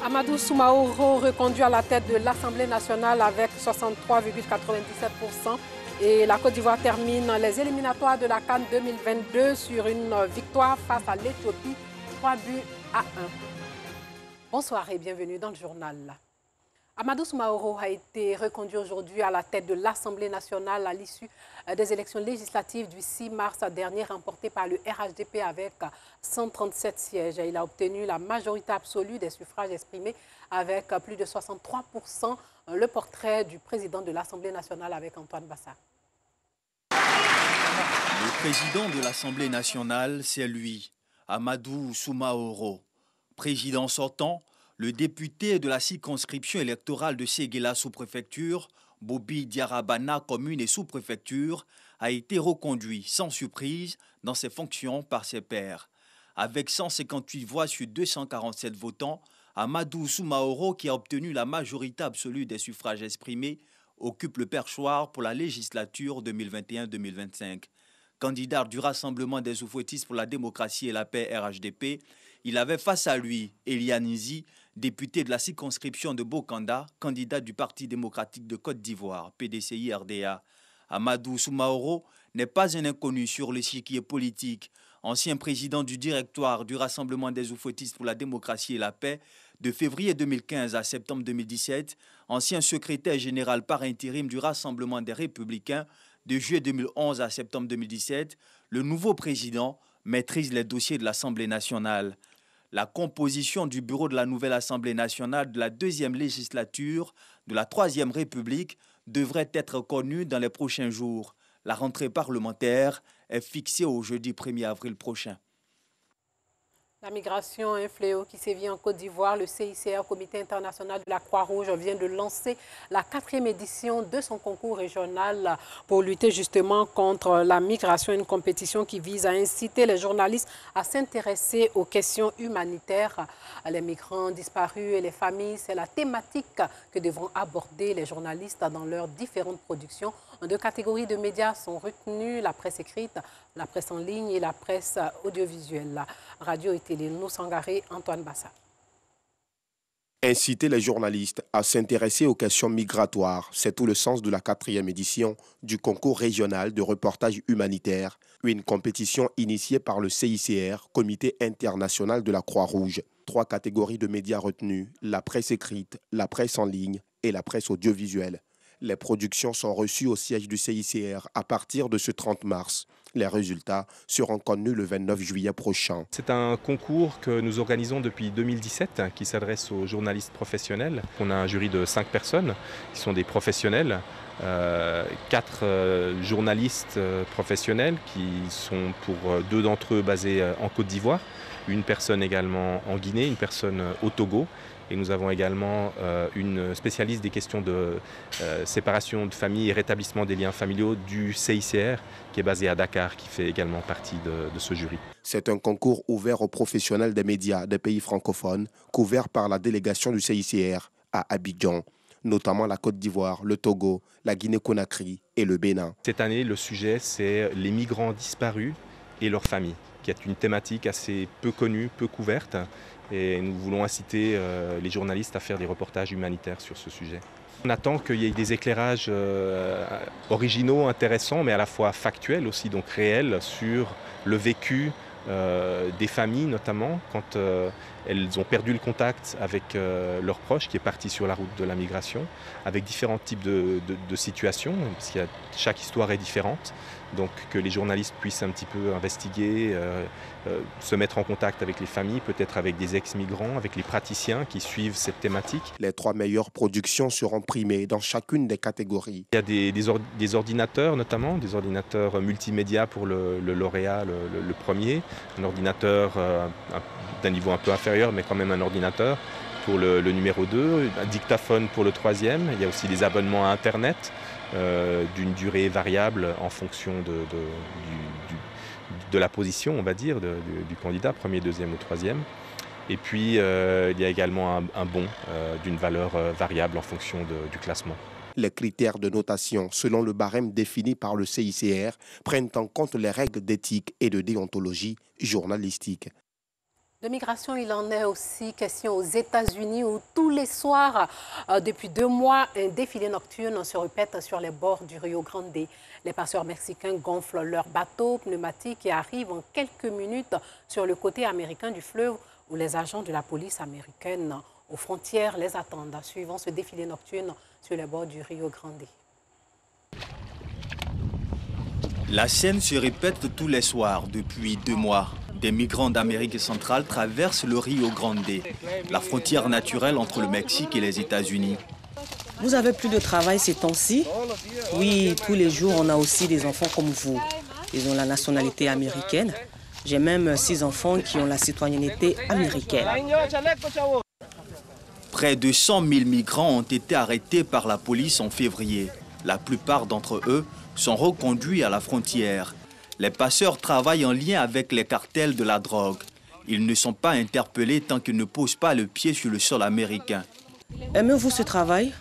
Amadou Soumaoro reconduit à la tête de l'Assemblée nationale avec 63,97%. Et la Côte d'Ivoire termine les éliminatoires de la CAN 2022 sur une victoire face à l'Éthiopie, 3 buts à 1. Bonsoir et bienvenue dans le journal. Amadou Soumaoro a été reconduit aujourd'hui à la tête de l'Assemblée nationale à l'issue des élections législatives du 6 mars dernier remportées par le RHDP avec 137 sièges. Il a obtenu la majorité absolue des suffrages exprimés avec plus de 63%. Le portrait du président de l'Assemblée nationale avec Antoine Bassa. Le président de l'Assemblée nationale, c'est lui, Amadou Soumaoro. Président sortant, le député de la circonscription électorale de Séguéla sous-préfecture, Bobi Diarabana, commune et sous-préfecture, a été reconduit sans surprise dans ses fonctions par ses pairs. Avec 158 voix sur 247 votants, Amadou Soumaoro, qui a obtenu la majorité absolue des suffrages exprimés, occupe le perchoir pour la législature 2021-2025. Candidat du Rassemblement des oufouettistes pour la démocratie et la paix RHDP, il avait face à lui Elianizi, député de la circonscription de Bokanda, candidat du Parti démocratique de Côte d'Ivoire, PDCI-RDA. Amadou Soumaoro n'est pas un inconnu sur l'échiquier politique. Ancien président du directoire du Rassemblement des oufouettistes pour la démocratie et la paix, de février 2015 à septembre 2017, ancien secrétaire général par intérim du Rassemblement des Républicains, de juillet 2011 à septembre 2017, le nouveau président maîtrise les dossiers de l'Assemblée nationale. La composition du bureau de la nouvelle Assemblée nationale de la deuxième législature de la Troisième République devrait être connue dans les prochains jours. La rentrée parlementaire est fixée au jeudi 1er avril prochain. La migration, un fléau qui sévit en Côte d'Ivoire. Le CICR, Comité international de la Croix-Rouge, vient de lancer la 4e édition de son concours régional pour lutter justement contre la migration, une compétition qui vise à inciter les journalistes à s'intéresser aux questions humanitaires. Les migrants disparus et les familles, c'est la thématique que devront aborder les journalistes dans leurs différentes productions. 2 catégories de médias sont retenues, la presse écrite, la presse en ligne et la presse audiovisuelle. Radio et télé, nous Sangaré, Antoine Bassa. Inciter les journalistes à s'intéresser aux questions migratoires, c'est tout le sens de la 4e édition du concours régional de reportage humanitaire, une compétition initiée par le CICR, Comité international de la Croix-Rouge. 3 catégories de médias retenues, la presse écrite, la presse en ligne et la presse audiovisuelle. Les productions sont reçues au siège du CICR à partir de ce 30 mars. Les résultats seront connus le 29 juillet prochain. C'est un concours que nous organisons depuis 2017 qui s'adresse aux journalistes professionnels. On a un jury de 5 personnes qui sont des professionnels, 4 journalistes professionnels qui sont pour 2 d'entre eux basés en Côte d'Ivoire, une personne également en Guinée, une personne au Togo. Et nous avons également une spécialiste des questions de séparation de famille et rétablissement des liens familiaux du CICR, qui est basée à Dakar, qui fait également partie de ce jury. C'est un concours ouvert aux professionnels des médias des pays francophones, couvert par la délégation du CICR à Abidjan, notamment la Côte d'Ivoire, le Togo, la Guinée-Conakry et le Bénin. Cette année, le sujet, c'est les migrants disparus et leurs familles, qui est une thématique assez peu connue, peu couverte. Et nous voulons inciter les journalistes à faire des reportages humanitaires sur ce sujet. On attend qu'il y ait des éclairages originaux, intéressants, mais à la fois factuels aussi, donc réels, sur le vécu des familles notamment, quand elles ont perdu le contact avec leurs proches, qui est parti sur la route de la migration, avec différents types de situations, parce que chaque histoire est différente. Donc que les journalistes puissent un petit peu investiguer, se mettre en contact avec les familles, peut-être avec des ex-migrants, avec les praticiens qui suivent cette thématique. Les 3 meilleures productions seront primées dans chacune des catégories. Il y a des ordinateurs notamment, des ordinateurs multimédia pour le lauréat, le premier, un ordinateur d'un niveau un peu inférieur, mais quand même un ordinateur pour le numéro 2, un dictaphone pour le 3e. Il y a aussi des abonnements à Internet d'une durée variable en fonction de la position, on va dire, du candidat, premier, deuxième ou troisième. Et puis, il y a également un bon d'une valeur variable en fonction du classement. Les critères de notation, selon le barème défini par le CICR, prennent en compte les règles d'éthique et de déontologie journalistique. De migration, il en est aussi question aux États-Unis où tous les soirs, depuis 2 mois, un défilé nocturne se répète sur les bords du Rio Grande. Les passeurs mexicains gonflent leurs bateaux pneumatiques et arrivent en quelques minutes sur le côté américain du fleuve où les agents de la police américaine aux frontières les attendent, suivant ce défilé nocturne sur les bords du Rio Grande. La scène se répète tous les soirs depuis 2 mois. Des migrants d'Amérique centrale traversent le Rio Grande, la frontière naturelle entre le Mexique et les États-Unis. Vous avez plus de travail ces temps-ci? Oui, tous les jours, on a aussi des enfants comme vous. Ils ont la nationalité américaine. J'ai même 6 enfants qui ont la citoyenneté américaine. Près de 100 000 migrants ont été arrêtés par la police en février. La plupart d'entre eux sont reconduits à la frontière. Les passeurs travaillent en lien avec les cartels de la drogue. Ils ne sont pas interpellés tant qu'ils ne posent pas le pied sur le sol américain. Aimez-vous ce travail?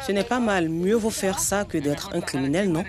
Ce n'est pas mal. Mieux vaut faire ça que d'être un criminel, non?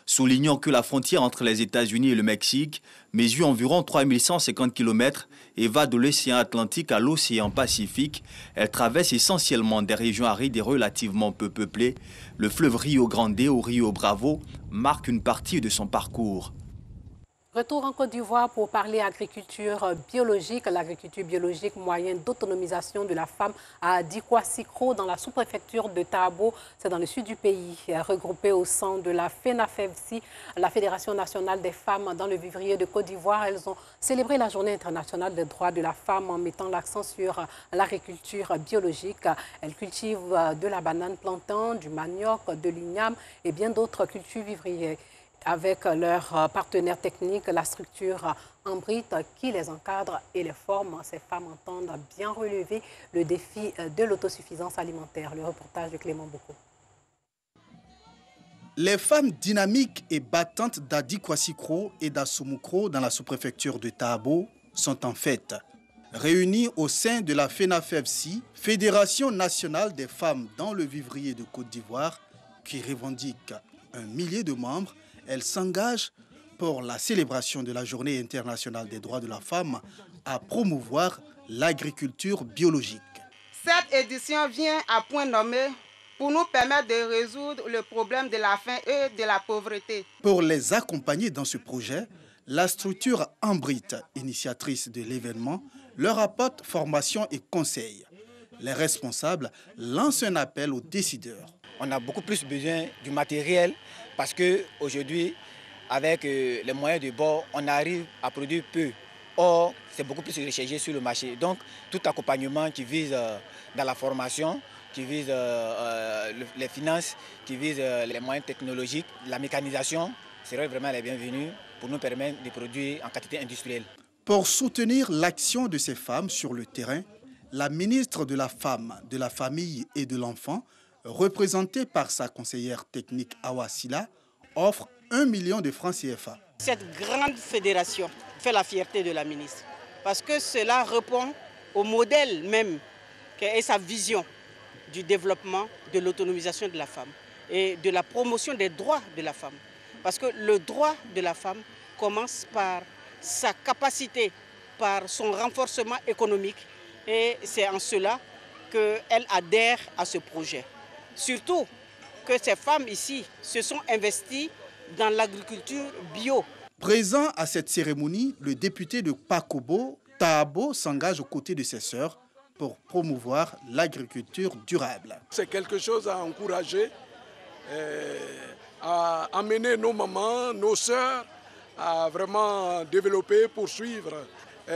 Soulignant que la frontière entre les États-Unis et le Mexique mesure environ 3150 km et va de l'océan Atlantique à l'océan Pacifique, elle traverse essentiellement des régions arides et relativement peu peuplées. Le fleuve Rio Grande ou Rio Bravo marque une partie de son parcours. Retour en Côte d'Ivoire pour parler agriculture biologique. L'agriculture biologique, moyen d'autonomisation de la femme à Dikwa-Sikro dans la sous-préfecture de Tabo. C'est dans le sud du pays. Regroupée au sein de la FENAFEVSI, la Fédération nationale des femmes dans le vivrier de Côte d'Ivoire, elles ont célébré la journée internationale des droits de la femme en mettant l'accent sur l'agriculture biologique. Elles cultivent de la banane plantain, du manioc, de l'igname et bien d'autres cultures vivrières. Avec leurs partenaires techniques, la structure Ambrit qui les encadre et les forme. Ces femmes entendent bien relever le défi de l'autosuffisance alimentaire. Le reportage de Clément Boko. Les femmes dynamiques et battantes d'Adikwa-Sikro et d'Assoumou-Kro dans la sous-préfecture de Tabo sont en fête. Réunies au sein de la FENAFEVSI, Fédération nationale des femmes dans le vivrier de Côte d'Ivoire, qui revendique 1 millier de membres, elles s'engagent pour la célébration de la Journée internationale des droits de la femme à promouvoir l'agriculture biologique. Cette édition vient à point nommé pour nous permettre de résoudre le problème de la faim et de la pauvreté. Pour les accompagner dans ce projet, la structure Ambrit, initiatrice de l'événement, leur apporte formation et conseils. Les responsables lancent un appel aux décideurs. On a beaucoup plus besoin du matériel parce qu'aujourd'hui, avec les moyens de bord, on arrive à produire peu. Or, c'est beaucoup plus recherché sur le marché. Donc, tout accompagnement qui vise dans la formation, qui vise les finances, qui vise les moyens technologiques, la mécanisation, serait vraiment les bienvenus pour nous permettre de produire en quantité industrielle. Pour soutenir l'action de ces femmes sur le terrain, la ministre de la Femme, de la Famille et de l'Enfant, représentée par sa conseillère technique Awa Sila, offre 1 million de francs CFA. Cette grande fédération fait la fierté de la ministre parce que cela répond au modèle même et sa vision du développement de l'autonomisation de la femme et de la promotion des droits de la femme. Parce que le droit de la femme commence par sa capacité, par son renforcement économique et c'est en cela qu'elle adhère à ce projet. Surtout que ces femmes ici se sont investies dans l'agriculture bio. Présent à cette cérémonie, le député de Pakobo, Tabo, s'engage aux côtés de ses sœurs pour promouvoir l'agriculture durable. C'est quelque chose à encourager, à amener nos mamans, nos sœurs à vraiment développer, poursuivre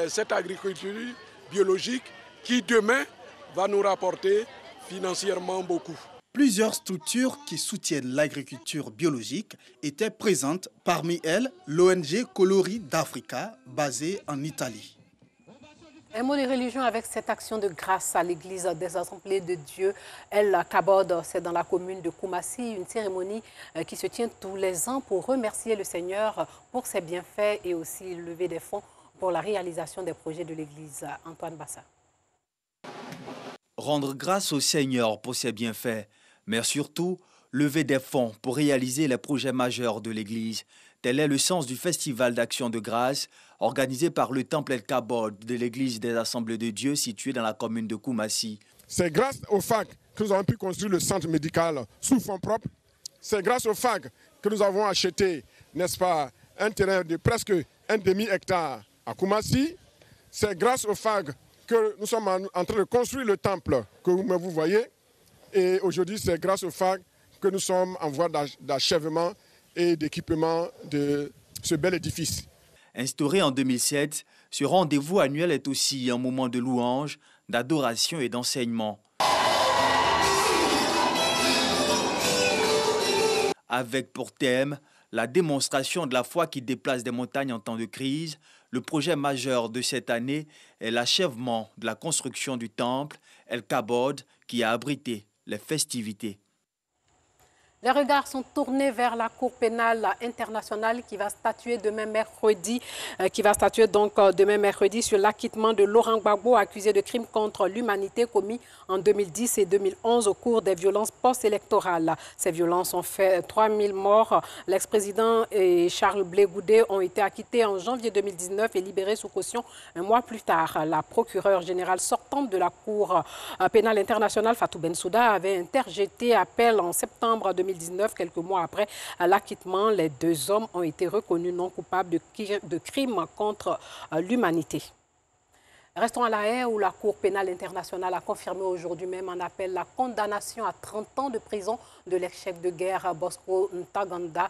cette agriculture biologique qui demain va nous rapporter financièrement beaucoup. Plusieurs structures qui soutiennent l'agriculture biologique étaient présentes, parmi elles l'ONG Colori d'Africa, basée en Italie. Un mot de religion avec cette action de grâce à l'église des Assemblées de Dieu. El Kabod, c'est dans la commune de Koumassi, une cérémonie qui se tient tous les ans pour remercier le Seigneur pour ses bienfaits et aussi lever des fonds pour la réalisation des projets de l'église. Antoine Bassa. Rendre grâce au Seigneur pour ses bienfaits, mais surtout lever des fonds pour réaliser les projets majeurs de l'Église. Tel est le sens du festival d'action de grâce organisé par le Temple El Kabod de l'église des Assemblées de Dieu située dans la commune de Koumassi. C'est grâce au FAG que nous avons pu construire le centre médical sous fonds propres. C'est grâce au FAG que nous avons acheté, n'est-ce pas, un terrain de presque un demi-hectare à Koumassi. C'est grâce au FAG que nous sommes en train de construire le temple que vous voyez. Et aujourd'hui, c'est grâce au FAG que nous sommes en voie d'achèvement et d'équipement de ce bel édifice. Instauré en 2007, ce rendez-vous annuel est aussi un moment de louange, d'adoration et d'enseignement. Avec pour thème la démonstration de la foi qui déplace des montagnes en temps de crise, le projet majeur de cette année est l'achèvement de la construction du temple El Kabod qui a abrité les festivités. Les regards sont tournés vers la Cour pénale internationale qui va statuer demain mercredi, sur l'acquittement de Laurent Gbagbo, accusé de crimes contre l'humanité commis en 2010 et 2011 au cours des violences post-électorales. Ces violences ont fait 3000 morts. L'ex-président et Charles Blé Goudé ont été acquittés en janvier 2019 et libérés sous caution un mois plus tard. La procureure générale sortante de la Cour pénale internationale, Fatou Bensouda, avait interjeté appel en septembre 2019. Quelques mois après l'acquittement, les deux hommes ont été reconnus non coupables de crimes contre l'humanité. Restons à La Haye où la Cour pénale internationale a confirmé aujourd'hui même en appel la condamnation à 30 ans de prison de l'ex-chef de guerre Bosco Ntaganda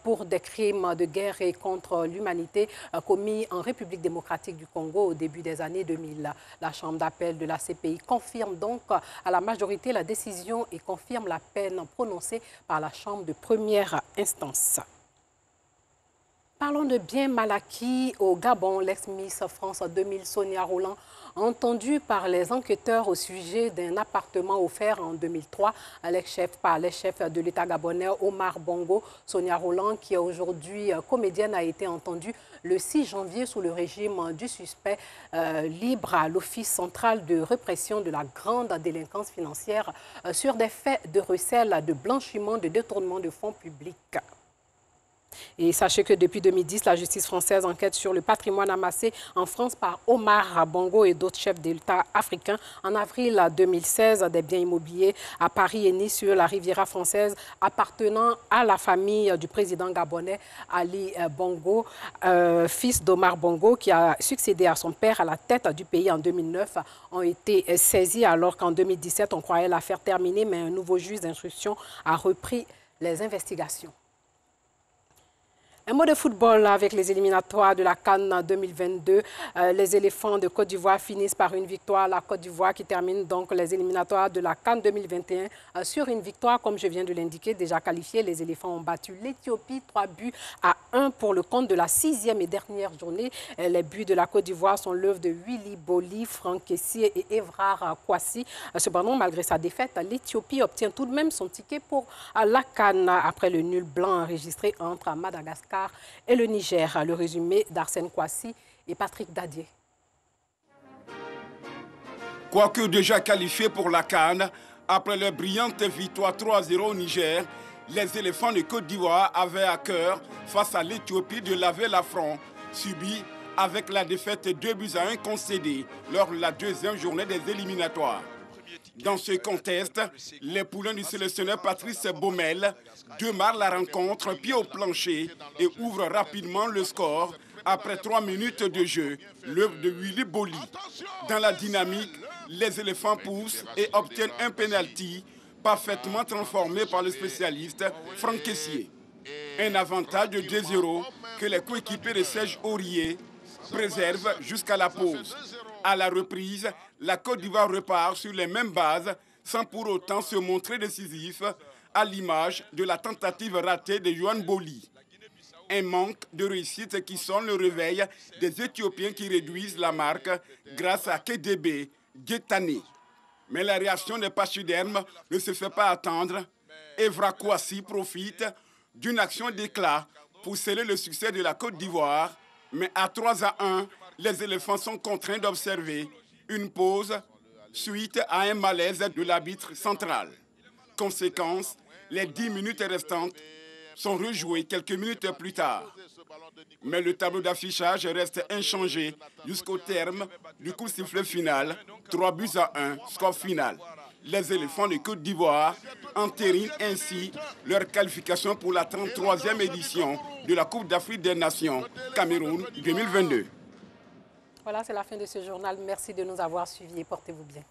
pour des crimes de guerre et contre l'humanité commis en République démocratique du Congo au début des années 2000. La Chambre d'appel de la CPI confirme donc à la majorité la décision et confirme la peine prononcée par la Chambre de première instance. Parlons de biens mal acquis au Gabon. L'ex-Miss France 2000 Sonia Roland, entendue par les enquêteurs au sujet d'un appartement offert en 2003 par les chefs de l'État gabonais Omar Bongo. Sonia Roland, qui est aujourd'hui comédienne, a été entendue le 6 janvier sous le régime du suspect libre à l'Office central de répression de la grande délinquance financière sur des faits de recel, de blanchiment, de détournement de fonds publics. Et sachez que depuis 2010, la justice française enquête sur le patrimoine amassé en France par Omar Bongo et d'autres chefs d'État africains. En avril 2016, des biens immobiliers à Paris et Nice sur la Riviera française appartenant à la famille du président gabonais Ali Bongo, fils d'Omar Bongo, qui a succédé à son père à la tête du pays en 2009, ont été saisis alors qu'en 2017, on croyait l'affaire terminée, mais un nouveau juge d'instruction a repris les investigations. Un mot de football avec les éliminatoires de la CAN 2022. Les éléphants de Côte d'Ivoire finissent par une victoire. La Côte d'Ivoire qui termine donc les éliminatoires de la CAN 2021 sur une victoire, comme je viens de l'indiquer, déjà qualifiée. Les éléphants ont battu l'Éthiopie 3-1 pour le compte de la 6e et dernière journée. Les buts de la Côte d'Ivoire sont l'œuvre de Willy Boli, Franck Kessié et Evrar Kwasi. Cependant, malgré sa défaite, l'Éthiopie obtient tout de même son ticket pour la CAN après le nul blanc enregistré entre Madagascar et le Niger. Le résumé d'Arsène Kwasi et Patrick Dadier. Quoique déjà qualifiés pour la CAN, après leur brillante victoire 3-0 au Niger, les éléphants de Côte d'Ivoire avaient à cœur, face à l'Éthiopie, de laver l'affront subi avec la défaite 2-1 concédée lors de la deuxième journée des éliminatoires. Dans ce contexte, les poulains du sélectionneur Patrice Baumel démarrent la rencontre pied au plancher et ouvrent rapidement le score après 3 minutes de jeu, l'œuvre de Willy Boli. Dans la dynamique, les éléphants poussent et obtiennent un penalty parfaitement transformé par le spécialiste Franck Kessié. Un avantage de 2-0 que les coéquipiers de Serge Aurier préservent jusqu'à la pause. À la reprise, la Côte d'Ivoire repart sur les mêmes bases sans pour autant se montrer décisif à l'image de la tentative ratée de Yohan Boli. Un manque de réussite qui sonne le réveil des Éthiopiens qui réduisent la marque grâce à KDB Guétané. Mais la réaction des pachydermes ne se fait pas attendre. Evra Kwasi profite d'une action d'éclat pour sceller le succès de la Côte d'Ivoire. Mais à 3-1, les éléphants sont contraints d'observer une pause suite à un malaise de l'arbitre central. Conséquence, les 10 minutes restantes sont rejoués quelques minutes plus tard. Mais le tableau d'affichage reste inchangé jusqu'au terme du coup de sifflet final, 3-1, score final. Les éléphants de Côte d'Ivoire entérinent ainsi leur qualification pour la 33e édition de la Coupe d'Afrique des Nations Cameroun 2022. Voilà, c'est la fin de ce journal. Merci de nous avoir suivis et portez-vous bien.